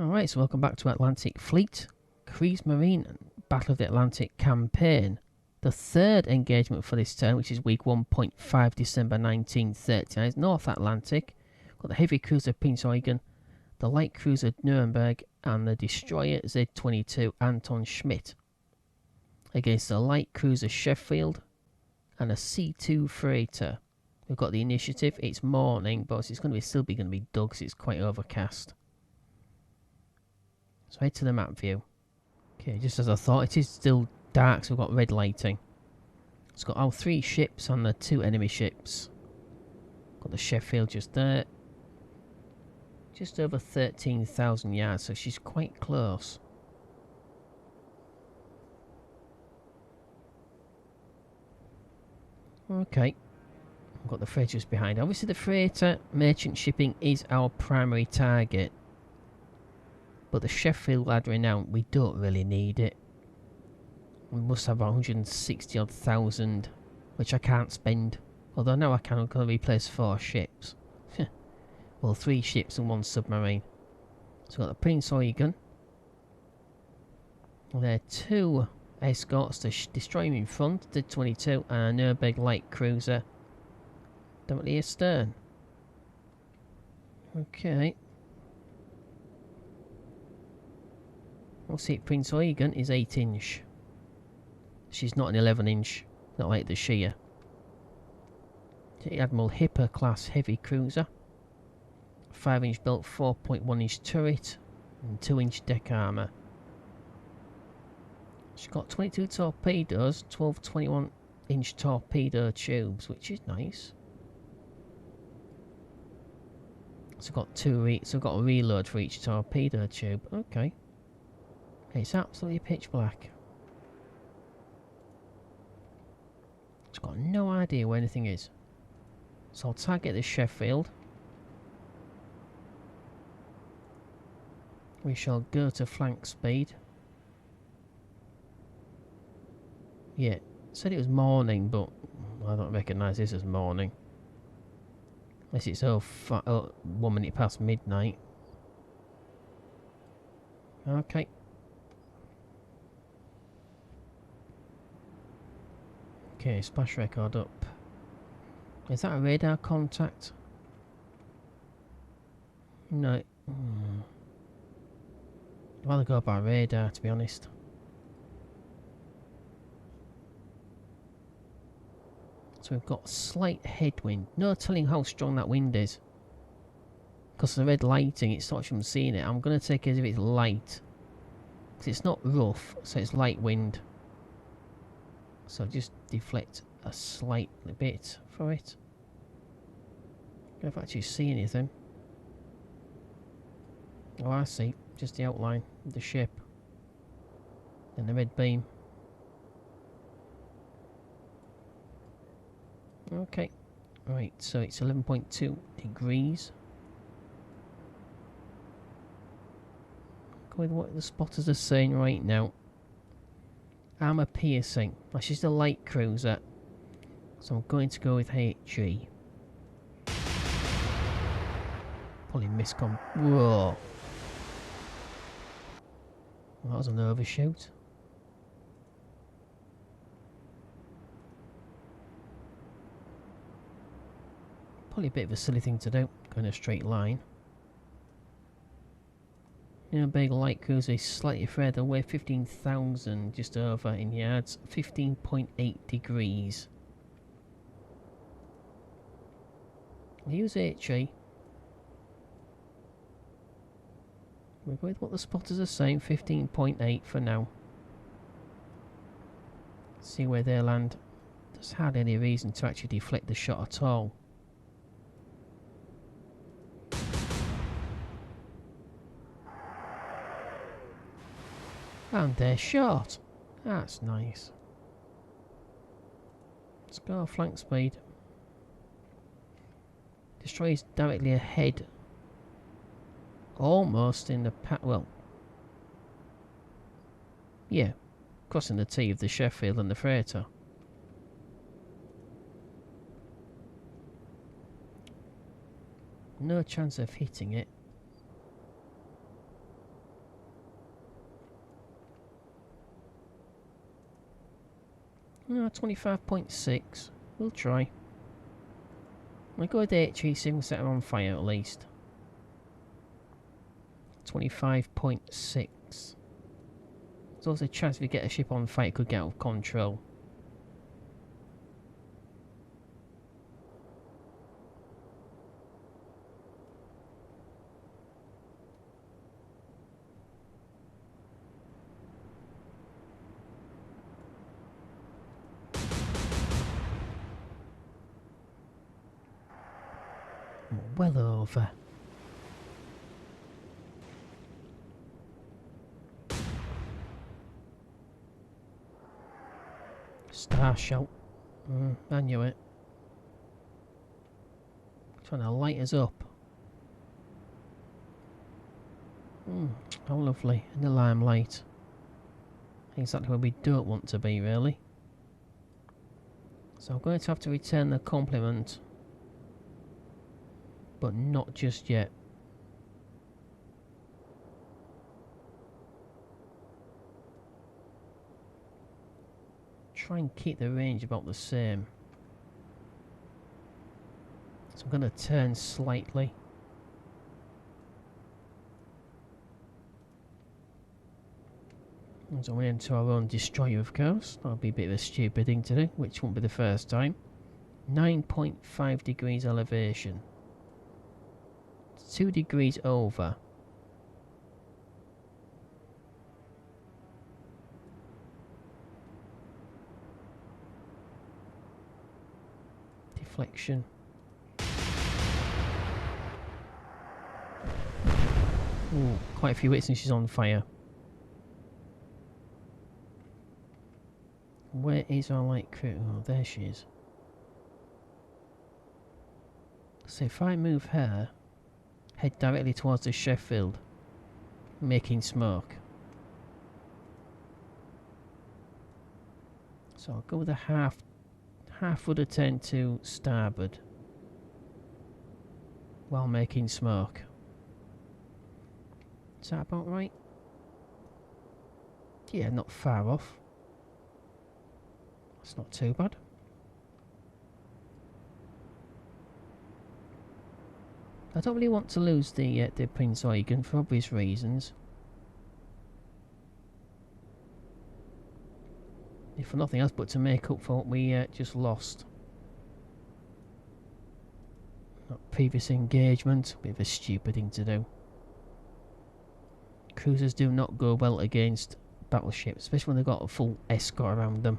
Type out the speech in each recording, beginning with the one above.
Alright, so welcome back to Atlantic Fleet, Kriegsmarine, Battle of the Atlantic campaign. The third engagement for this turn, which is week 1.5 December 1939, is North Atlantic. Got the heavy cruiser Prinz Eugen, the light cruiser Nuremberg, and the destroyer Z-22 Anton Schmidt. Against the light cruiser Sheffield and a C2 freighter. We've got the initiative. It's morning, but it's going to still be dull because it's quite overcast. So head to the map view. Okay, just as I thought, it is still dark, so we've got red lighting. It's got our 3 ships and the 2 enemy ships. Got the Sheffield just there. Just over 13,000 yards, so she's quite close. Okay. I've got the freighter just behind. Obviously the freighter merchant shipping is our primary target. But the Sheffield had renown, we don't really need it. We must have 160 odd thousand, which I can't spend. Although now I can, I'm going to replace 4 ships. Well, 3 ships and 1 submarine. So we've got the Prinz Eugen. There are 2 escorts to destroy him in front, the 22, and a Nuremberg light cruiser directly astern. Okay. We'll see, Prinz Eugen is 8-inch. She's not an 11-inch, not like the Shia. The Admiral Hipper class heavy cruiser. 5-inch built, 4.1-inch turret, and 2-inch deck armour. She's got 22 torpedoes, 12 21-inch torpedo tubes, which is nice. So got so got a reload for each torpedo tube. Okay. It's absolutely pitch black. It's got no idea where anything is. So I'll target the Sheffield. We shall go to flank speed. Yeah, said it was morning, but I don't recognise this as morning. Unless it's 1 minute past midnight. Okay. Okay, splash record up. Is that a radar contact? No. I'd rather go by radar, to be honest. So we've got slight headwind. No telling how strong that wind is. Because of the red lighting, it stops you from seeing it. I'm going to take it as if it's light. Because it's not rough, so it's light wind. So just deflect a slight bit for it. I don't actually see anything. Oh, I see. Just the outline of the ship. And the red beam. Okay. Right, so it's 11.2 degrees. Go with what the spotters are saying right now. Armour piercing. That's just a light cruiser. So I'm going to go with HE. Probably miscom. Whoa. Well, that was an overshoot. Probably a bit of a silly thing to do. Go in a straight line. Nuremberg light cruiser is slightly further away, 15,000 just over in yards, 15.8 degrees. Use HE. We'll go with what the spotters are saying, 15.8 for now. See where they land. There's hardly any reason to actually deflect the shot at all. And they're short. That's nice. Let's go flank speed. Destroyer's directly ahead. Almost in the well. Yeah. Crossing the T of the Sheffield and the freighter. No chance of hitting it. No, 25.6. We'll try. We'll go with HE, see if we can set her on fire at least. 25.6. There's also a chance if you get a ship on fire, it could get out of control. Well over. Star shot. I knew it. Trying to light us up. How lovely. In the limelight. Exactly where we don't want to be, really. So I'm going to have to return the compliment. But not just yet. Try and keep the range about the same. So I'm going to turn slightly. So we're into our own destroyer, of course. That'll be a bit of a stupid thing to do, which won't be the first time. 9.5 degrees elevation. 2 degrees over. Deflection. Ooh, quite a few hits and she's on fire. Where is our light crew? Oh, there she is. So if I move her, head directly towards the Sheffield, making smoke. So I'll go with a half rudder turn to starboard while making smoke. Is that about right? Yeah, not far off. That's not too bad. I don't really want to lose the Prinz Eugen for obvious reasons. If for nothing else but to make up for what we just lost. That previous engagement, a bit of a stupid thing to do. Cruisers do not go well against battleships, especially when they've got a full escort around them.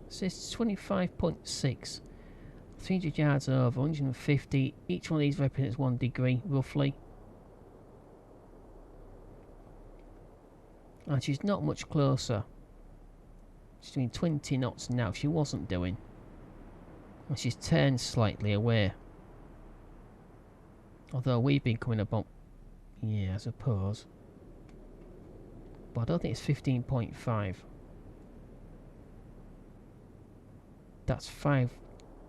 Says 25.6. 300 yards over, 150. Each one of these represents 1 degree, roughly. And she's not much closer. She's doing 20 knots now. She wasn't doing. And she's turned slightly away. Although we've been coming about... Yeah, I suppose. But I don't think it's 15.5. That's 5...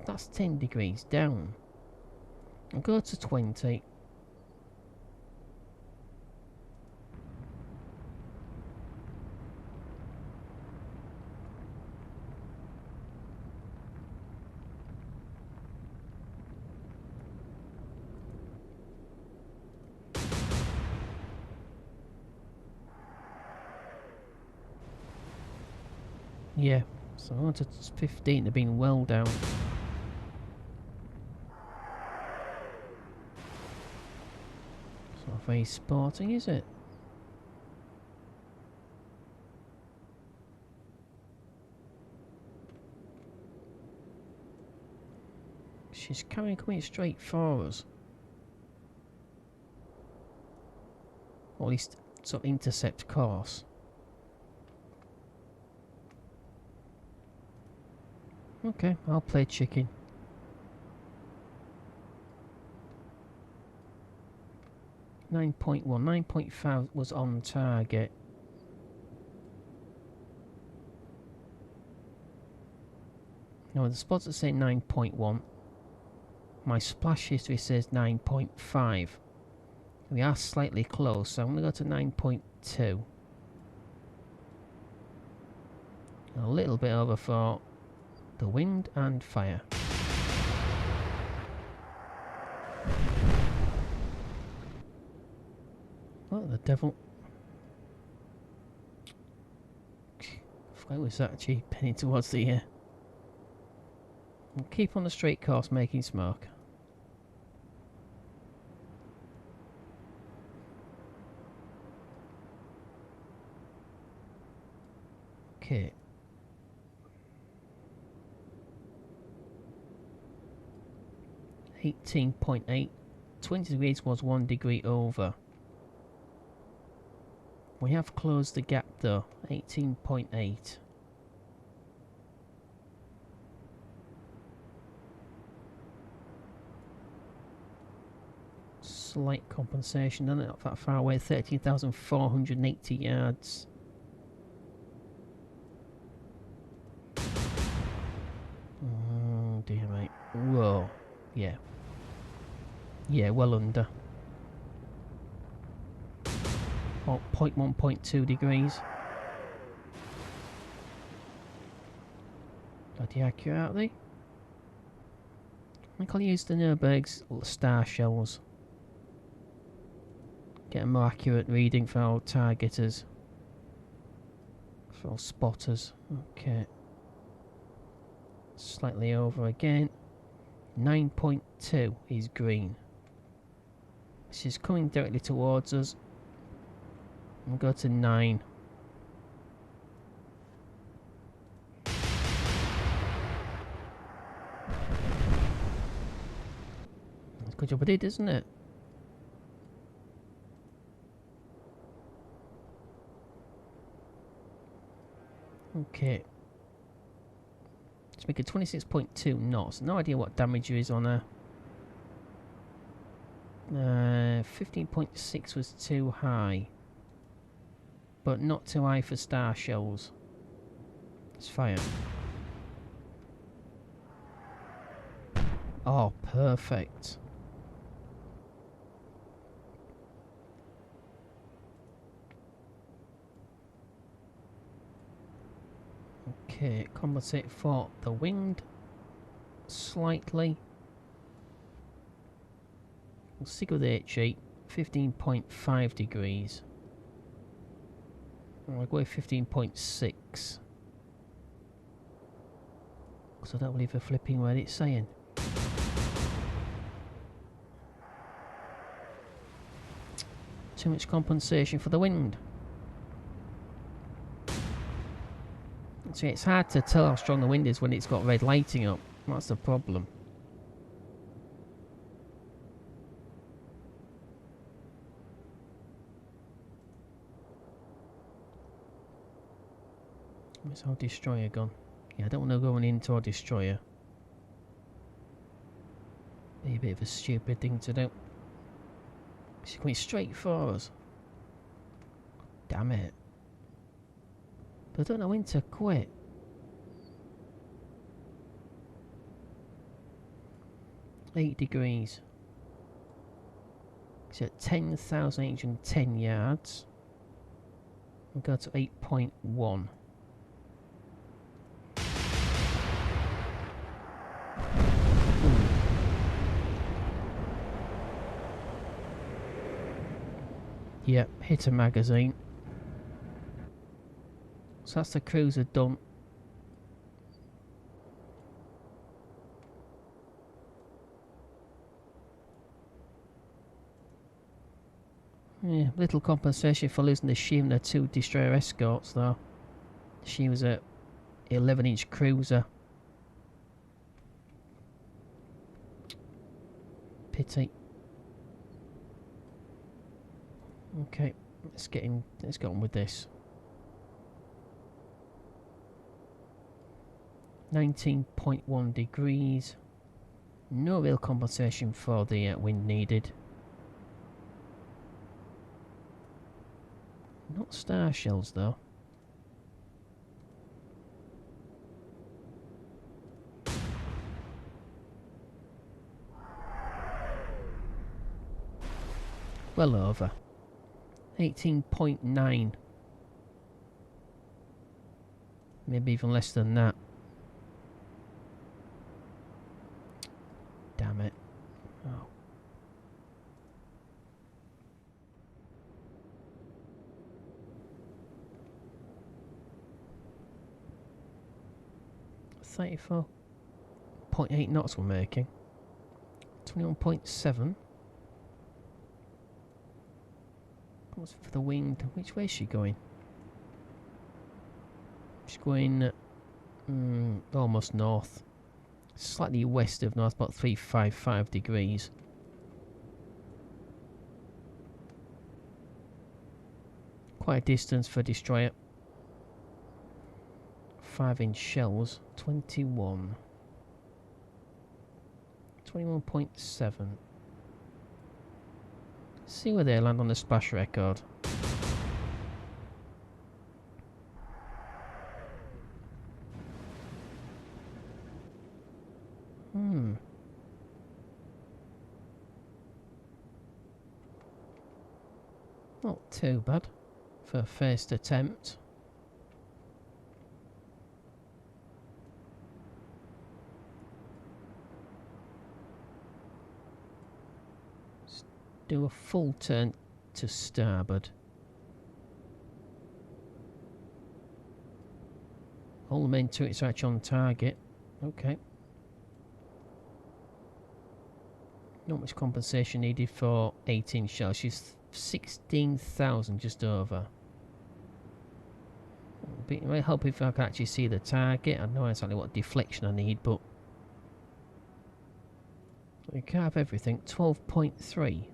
That's 10 degrees down. I'll go to 20. Yeah, so on to 15. They've been well down. It's not very sporting, is it? She's coming straight for us. Or at least sort of intercept course. Okay, I'll play chicken. .9.5 was on target. No, the spots that say 9.1. My splash history says 9.5. We are slightly close, so I'm going to go to 9.2. A little bit over for the wind and fire. What the devil? I was actually penning towards the air. We'll keep on the straight course making smoke. Okay. (18.8). 20 degrees was 1 degree over. We have closed the gap though. 18.8. Slight compensation, doesn't it? Not that far away. 13,480 yards. Oh dear, mate. Whoa. Yeah. Yeah, well under. Oh, 0.1.2 degrees. Bloody accurate, aren't they? I think I'll use the Nuremberg's star shells. Get a more accurate reading for our targeters. For our spotters. Okay. Slightly over again. 9.2 is green. This is coming directly towards us. We'll go to 9. That's a good job I did, isn't it? Okay. Let's make it 26.2 knots. No idea what damage there is on her. 15.6 was too high. But not too high for star shells. Let's fire. Oh, perfect. Okay, compensate for the wind slightly. We'll stick with HE, 15.5 degrees. I'll go with 15.6. Because I don't believe they're flipping what it's saying. Too much compensation for the wind. See, it's hard to tell how strong the wind is when it's got red lighting up. That's the problem. Where's our destroyer gone? Yeah, I don't want to go into our destroyer. Be a bit of a stupid thing to do. She's coming straight for us. Damn it. But I don't know when to quit. (8 degrees). It's at 10,810 yards. We'll go to 8.1. Yep, hit a magazine. So that's the cruiser done. Yeah, little compensation for losing the she and the 2 destroyer escorts though. She was a 11-inch cruiser. Pity. Okay, let's get on with this. 19.1 degrees. No real compensation for the wind needed. Not star shells though. Well over. 18.9. Maybe even less than that. Damn it. Oh. .8 knots we're making. 21.7. What's for the wind? Which way is she going? She's going almost north. Slightly west of north, about 355 degrees. Quite a distance for a destroyer. 5-inch shells. 21. 21.7. See where they land on the splash record. Not too bad for a first attempt. Let's do a full turn to starboard. All the main turrets are actually on target. Okay. Not much compensation needed for 18 shells. She's 16,000 just over. It might help if I can actually see the target. I know exactly what deflection I need, but we can't have everything. 12.3.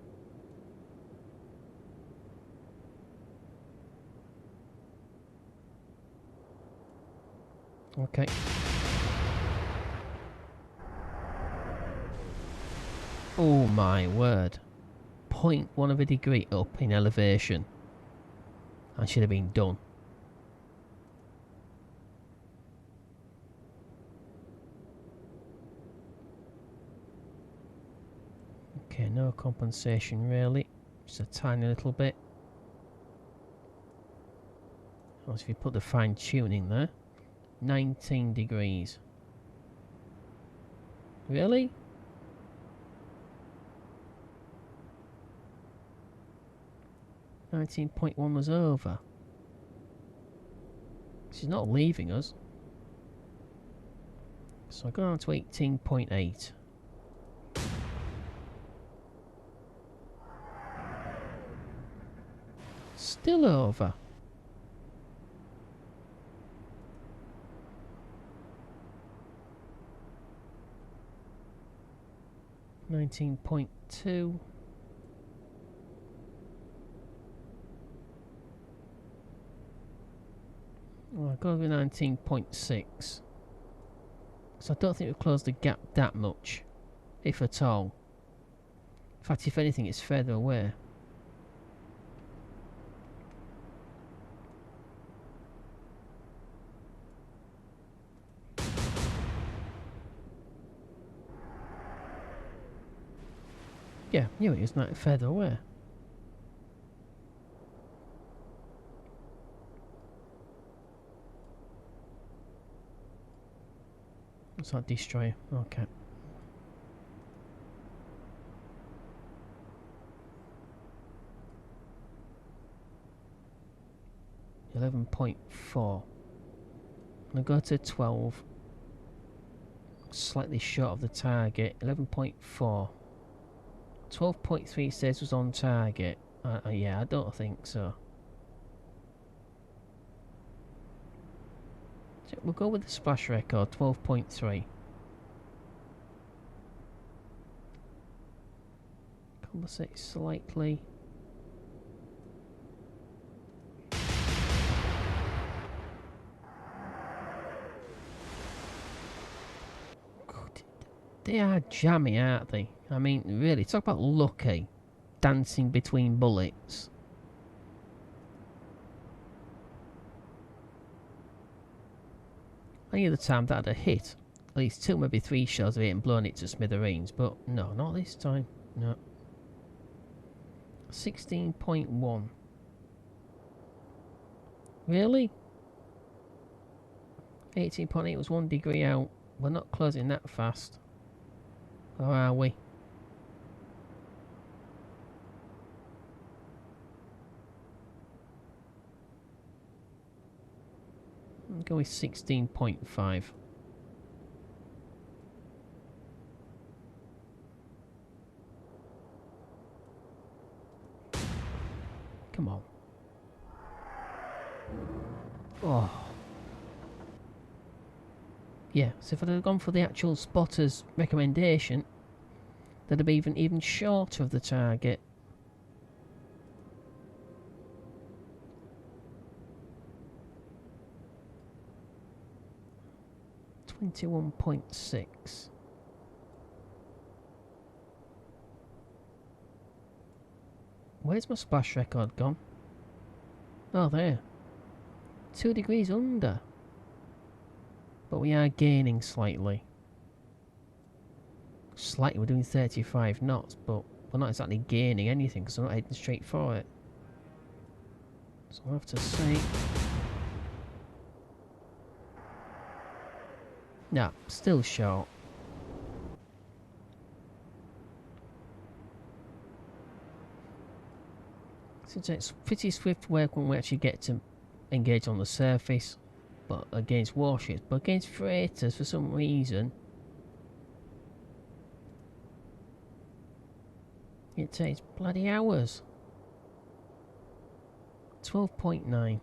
Okay. Oh my word. 0.1 of a degree up in elevation. I should have been done. Okay, no compensation really. Just a tiny little bit. Unless if you put the fine tuning there. 19 degrees. Really? .1 was over. She's not leaving us. So I go on to 18.8. Still over. .2. Well, I've got to be 19.6. So I don't think we've closed the gap that much, if at all. In fact, if anything, it's further away. Yeah, knew it was not further away. What's that destroyer? Okay. .4. I'm going to go to 12. Slightly short of the target. 11.4. 12.3 says was on target. Yeah, I don't think so. So we'll go with the splash record, 12.3. Compensate slightly. God, they are jammy, aren't they? I mean, really, talk about lucky. Dancing between bullets. Any other time that had a hit, at least 2, maybe 3 shells of it and blown it to smithereens, but no, not this time. No. 16.1. Really? 18.8 was 1 degree out. We're not closing that fast. Or are we? I'll go with 16.5. Come on. Oh. Yeah, so if I'd have gone for the actual spotter's recommendation, that'd be even shorter of the target. .6. Where's my splash record gone? Oh, there. 2 degrees under. But we are gaining slightly. Slightly, we're doing 35 knots, but we're not exactly gaining anything because we're not heading straight for it. So I'll have to say... No, still short. Since it's pretty swift work when we actually get to engage on the surface, but against warships, but against freighters for some reason it takes bloody hours. 12.9.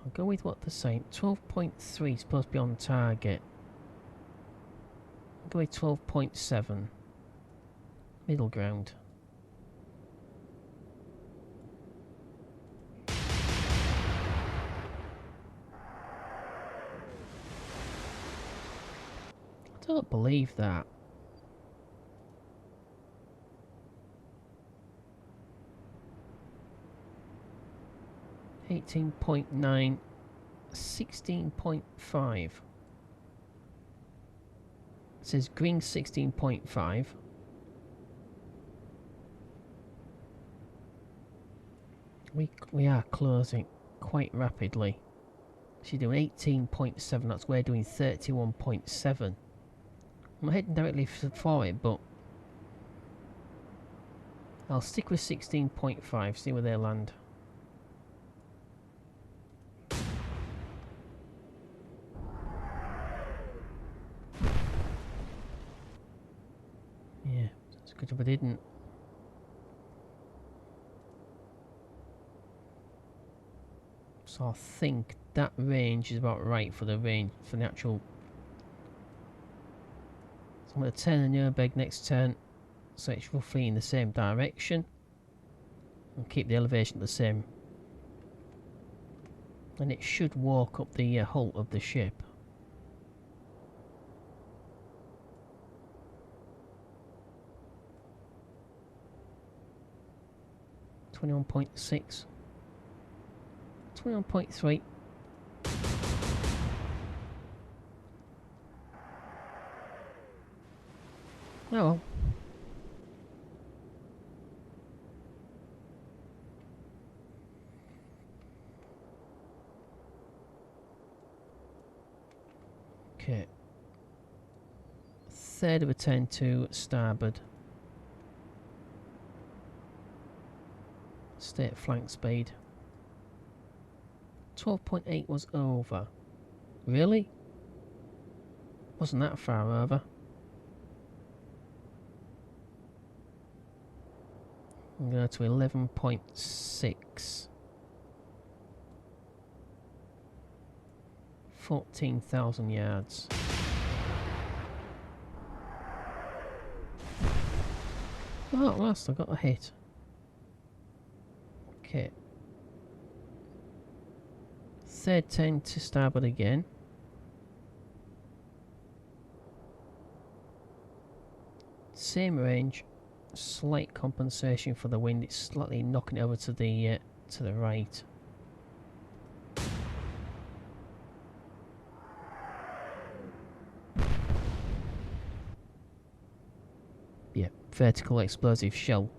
I'll go with what they're saying. 12.3 is supposed to be on target. I'll go with 12.7. Middle ground. I don't believe that. .9, 16.5. It says green 16.5. We are closing quite rapidly. She's doing 18.7, that's we're doing 31.7. I'm not heading directly for it, but I'll stick with 16.5, see where they land. Yeah, it's good if I didn't. So I think that range is about right for the range, for the actual... So I'm going to turn the Nuremberg next turn, so it's roughly in the same direction. And keep the elevation the same. And it should walk up the hull of the ship. .6. 21.3. Oh well. Okay. Third of a turn to starboard. Stay at flank speed. 12.8 was over. Really? Wasn't that far over. I'm going to 11.6. 14,000 yards. Oh, at last I got a hit. Okay. Third turn to starboard again. Same range, slight compensation for the wind. It's slightly knocking it over to the right. Yeah, vertical explosive shell.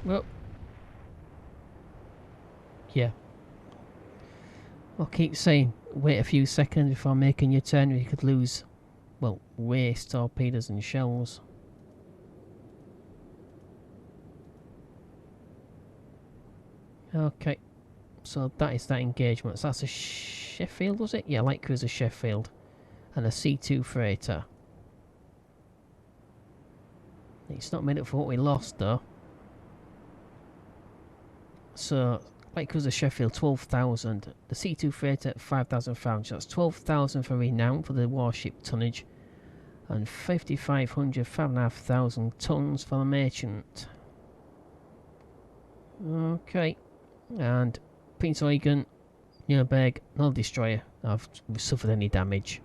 Well, yeah. I'll keep saying, wait a few seconds before making your turn. You could lose, well, waste torpedoes and shells. Okay, so that is that engagement. So that's a Sheffield, was it? Yeah, light cruiser Sheffield. And a C2 freighter. It's not made up for what we lost, though. So, light cruiser Sheffield, 12,000. The C2 freighter, 5,500. So that's 12,000 for renown for the warship tonnage. And 5,500, 5,500 tons for the merchant. Okay. And Prince Eugen, Nuremberg, no destroyer. I've suffered any damage.